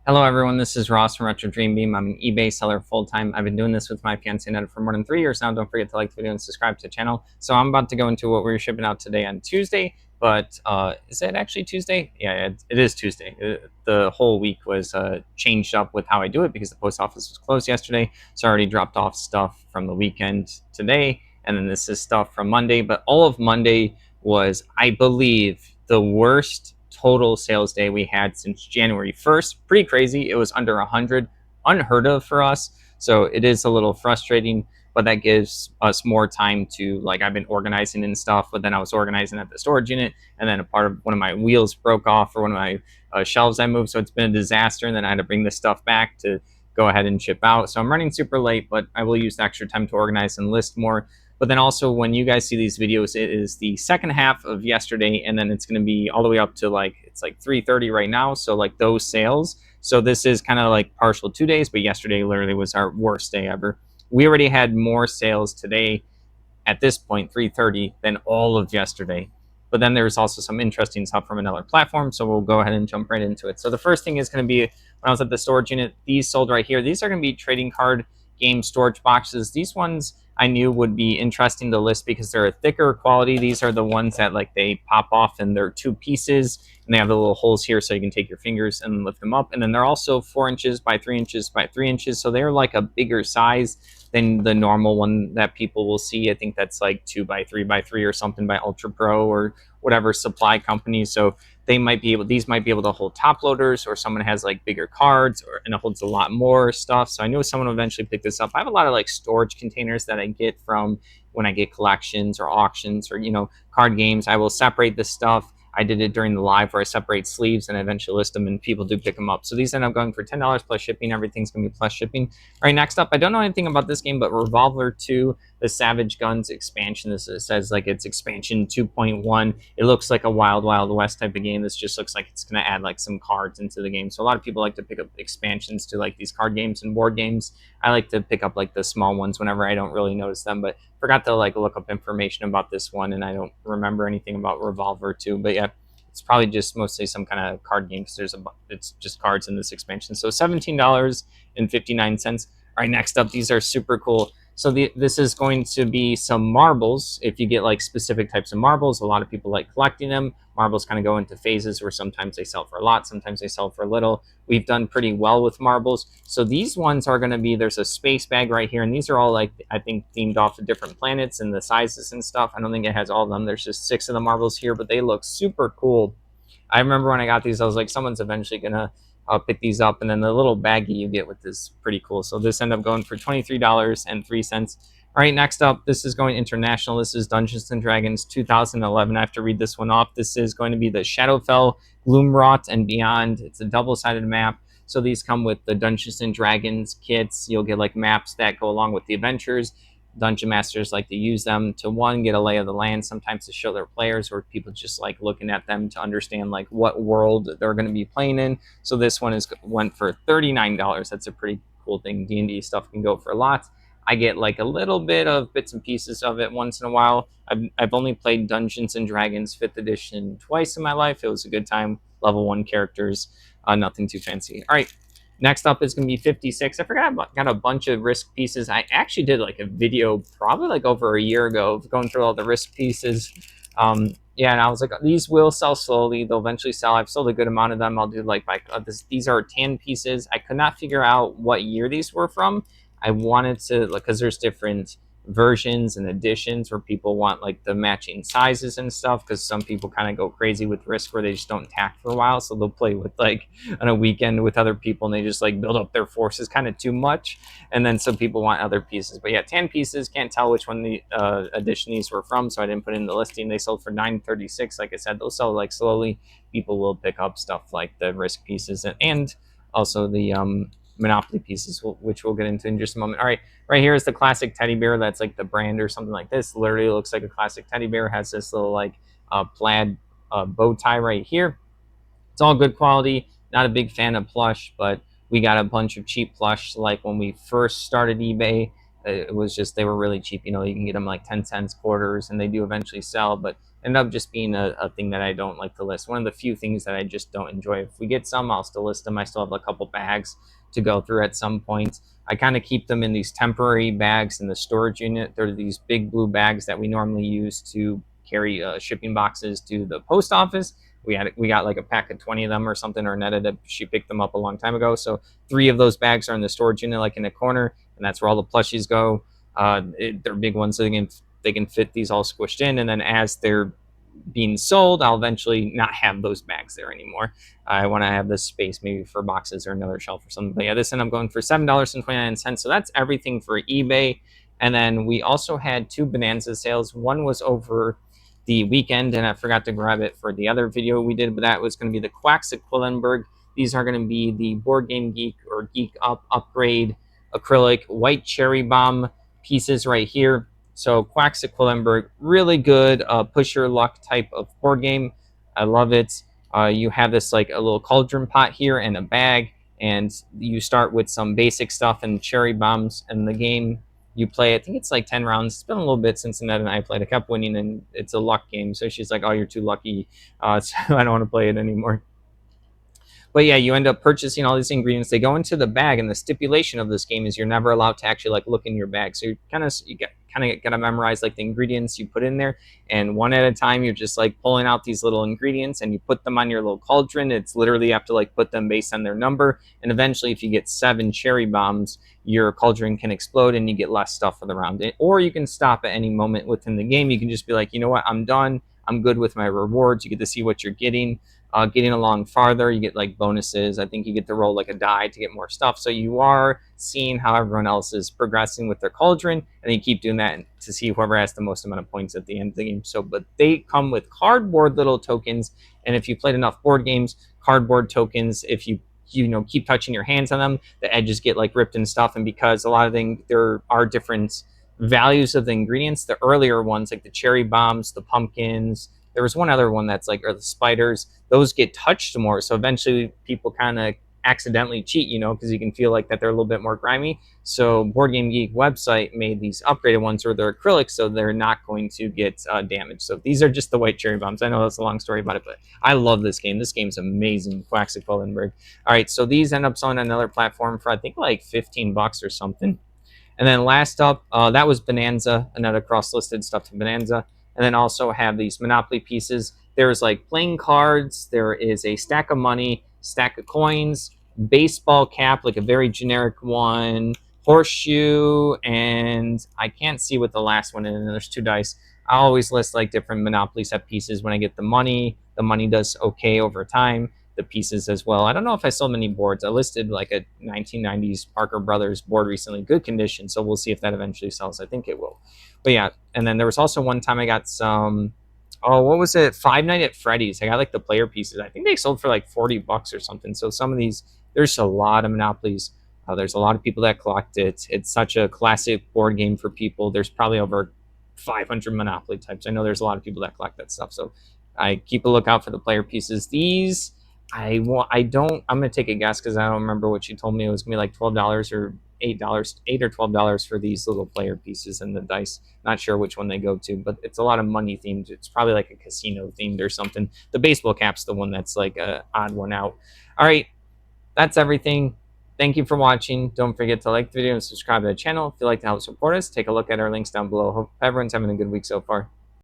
Hello everyone, this is Ross from Retro Dream Beam. I'm an eBay seller full-time. I've been doing this with my fiance Netta for more than 3 years now. Don't forget to like the video and subscribe to the channel. So I'm about to go into what we're shipping out today on Tuesday, but is it actually Tuesday? Yeah, it is Tuesday. The whole week was changed up with how I do it because the post office was closed yesterday. So I already dropped off stuff from the weekend today, and then this is stuff from Monday. But all of Monday was, I believe, the worst total sales day we had since January 1st. Pretty crazy. It was under 100, unheard of for us. So it is a little frustrating, but that gives us more time to, like, I've been organizing and stuff, but then I was organizing at the storage unit, and then a part of one of my wheels broke off for one of my shelves I moved. So it's been a disaster, and then I had to bring this stuff back to go ahead and ship out. So I'm running super late, but I will use the extra time to organize and list more. But then also, when you guys see these videos, it is the second half of yesterday, and then it's going to be all the way up to, like, it's like 3:30 right now. So like those sales. So this is kind of like partial 2 days, but yesterday literally was our worst day ever. We already had more sales today at this point, 3:30, than all of yesterday. But then there's also some interesting stuff from another platform, so we'll go ahead and jump right into it. So the first thing is going to be, when I was at the storage unit, these sold right here. These are going to be trading card game storage boxes. These ones I knew would be interesting to list because they're a thicker quality. These are the ones that, like, they pop off and they're two pieces, and they have the little holes here so you can take your fingers and lift them up. And then they're also 4 inches by 3 inches by 3 inches, so they're like a bigger size than the normal one that people will see. I think that's like 2 by 3 by 3 or something by Ultra Pro or whatever supply company. So they might be able, these might be able to hold top loaders, or someone has like bigger cards, or and it holds a lot more stuff. So I knew someone will eventually pick this up. I have a lot of like storage containers that I get from when I get collections or auctions or card games. I will separate this stuff. I did it during the live where I separate sleeves and I eventually list them, and people do pick them up. So these end up going for $10 plus shipping. Everything's gonna be plus shipping. All right, next up, I don't know anything about this game, but Revolver 2, the Savage Guns expansion. This says like it's expansion 2.1. It looks like a Wild Wild West type of game. This just looks like it's going to add like some cards into the game. So a lot of people like to pick up expansions to like these card games and board games. I like to pick up like the small ones whenever I don't really notice them, but forgot to like look up information about this one, and I don't remember anything about Revolver 2. But yeah, it's probably just mostly some kind of card game because it's just cards in this expansion. So $17.59. All right, next up, these are super cool. So this is going to be some marbles. If you get like specific types of marbles, a lot of people like collecting them. Marbles kind of go into phases where sometimes they sell for a lot, sometimes they sell for a little. We've done pretty well with marbles. So these ones are going to be, there's a space bag right here, and these are all like, I think, themed off of different planets and the sizes and stuff. I don't think it has all of them. There's just 6 of the marbles here, but they look super cool. I remember when I got these, I was like, someone's eventually gonna pick these up. And then the little baggie you get with this pretty cool. So this ended up going for $23.03. All right, next up, this is going international. This is Dungeons and Dragons 2011. I have to read this one off. This is going to be the Shadowfell, Gloomrot, and Beyond. It's a double-sided map. So these come with the Dungeons and Dragons kits. You'll get like maps that go along with the adventures. Dungeon masters like to use them to, one, get a lay of the land, sometimes to show their players, or people just like looking at them to understand like what world they're going to be playing in. So this one went for $39. That's a pretty cool thing. D&D stuff can go for lots. I get like a little bit of bits and pieces of it once in a while. I've only played Dungeons and Dragons 5th edition twice in my life. It was a good time. Level 1 characters, nothing too fancy. All right, next up is going to be 56. I forgot about, got a bunch of risk pieces. I actually did like a video probably like over a year ago going through all the risk pieces. Yeah, and I was like, these will sell slowly. They'll eventually sell. I've sold a good amount of them. I'll do like these are tan pieces. I could not figure out what year these were from. I wanted to, like, because there's different versions and editions where people want like the matching sizes and stuff, because some people kind of go crazy with risk where they just don't attack for a while, so they'll play with like on a weekend with other people and they just like build up their forces kind of too much, and then some people want other pieces. But yeah, 10 pieces, can't tell which one the edition these were from, so I didn't put in the listing. They sold for $9.36. Like I said, they'll sell like slowly. People will pick up stuff like the risk pieces and also the Monopoly pieces, which we'll get into in just a moment. All right, right here is the classic teddy bear. That's like the brand or something like this. Literally looks like a classic teddy bear. Has this little like plaid bow tie right here. It's all good quality. Not a big fan of plush, but we got a bunch of cheap plush. Like when we first started eBay, it was just, they were really cheap. You know, you can get them like 10 cents, quarters, and they do eventually sell. But End up just being a thing that I don't like to list. One of the few things that I just don't enjoy. If we get some, I'll still list them. I still have a couple bags to go through at some point. I kind of keep them in these temporary bags in the storage unit. They're these big blue bags that we normally use to carry shipping boxes to the post office. We got like a pack of 20 of them or something, or Netta, she picked them up a long time ago. So 3 of those bags are in the storage unit, like in a corner, and that's where all the plushies go. They're big ones, so they can fit these all squished in, and then as they're being sold, I'll eventually not have those bags there anymore. I want to have this space maybe for boxes or another shelf or something. But yeah, this ended up going for $7.29. So that's everything for eBay. And then we also had 2 Bonanza sales. One was over the weekend, and I forgot to grab it for the other video we did, but that was going to be the Quacks at Quillenberg. These are going to be the Board Game Geek or Geek Up upgrade acrylic white cherry bomb pieces right here. So Quacks at Quillenberg, really good push your luck type of board game. I love it. You have this like a little cauldron pot here and a bag, and you start with some basic stuff and cherry bombs. And the game you play, I think it's like 10 rounds. It's been a little bit since Annette and I played. I kept winning, and it's a luck game. So she's like, "Oh, you're too lucky. So I don't want to play it anymore." But yeah, you end up purchasing all these ingredients. They go into the bag, and the stipulation of this game is you're never allowed to actually like look in your bag. So you kind of gotta memorize like the ingredients you put in there, and one at a time you're just like pulling out these little ingredients and you put them on your little cauldron. It's literally you have to like put them based on their number, and eventually if you get 7 cherry bombs, your cauldron can explode and you get less stuff around it. Or you can stop at any moment within the game. You can just be like, you know what, I'm done. I'm good with my rewards. You get to see what you're getting. Getting along farther, you get like bonuses. I think you get to roll like a die to get more stuff. So you are seeing how everyone else is progressing with their cauldron, and you keep doing that to see whoever has the most amount of points at the end of the game. So, but they come with cardboard little tokens, and if you played enough board games, cardboard tokens, if you keep touching your hands on them, the edges get like ripped and stuff. And because a lot of things, there are different values of the ingredients. The earlier ones, like the cherry bombs, the pumpkins, there was one other one that's like, or the spiders, those get touched more. So eventually people kind of accidentally cheat, because you can feel like that they're a little bit more grimy. So Board Game Geek website made these upgraded ones where they're acrylic, so they're not going to get damaged. So these are just the white cherry bombs. I know that's a long story about it, but I love this game. This game's amazing. Quacks at Quillenberg. All right, so these end up selling on another platform for I think like $15 or something. And then last up, that was Bonanza, another cross-listed stuff to Bonanza. And then also have these Monopoly pieces. There's like playing cards. There is a stack of money, stack of coins, baseball cap, like a very generic one, horseshoe, and I can't see what the last one is. And there's 2 dice. I always list like different Monopoly set pieces when I get the money. The money does okay over time. The pieces as well. I don't know if I sold many boards. I listed like a 1990s Parker Brothers board recently, good condition. So we'll see if that eventually sells. I think it will. But yeah, and then there was also one time I got some. Oh, what was it? Five Nights at Freddy's. I got like the player pieces. I think they sold for like $40 or something. So some of these, there's a lot of Monopolies. There's a lot of people that collect it. It's such a classic board game for people. There's probably over 500 Monopoly types. I know there's a lot of people that collect that stuff. So I keep a lookout for the player pieces. These I don't. I'm gonna take a guess because I don't remember what she told me. It was gonna be like $12 or $8 or $12 for these little player pieces and the dice. Not sure which one they go to, but it's a lot of money themed. It's probably like a casino themed or something. The baseball cap's the one that's like a odd one out. All right, that's everything. Thank you for watching. Don't forget to like the video and subscribe to the channel. If you'd like to help support us, take a look at our links down below. Hope everyone's having a good week so far.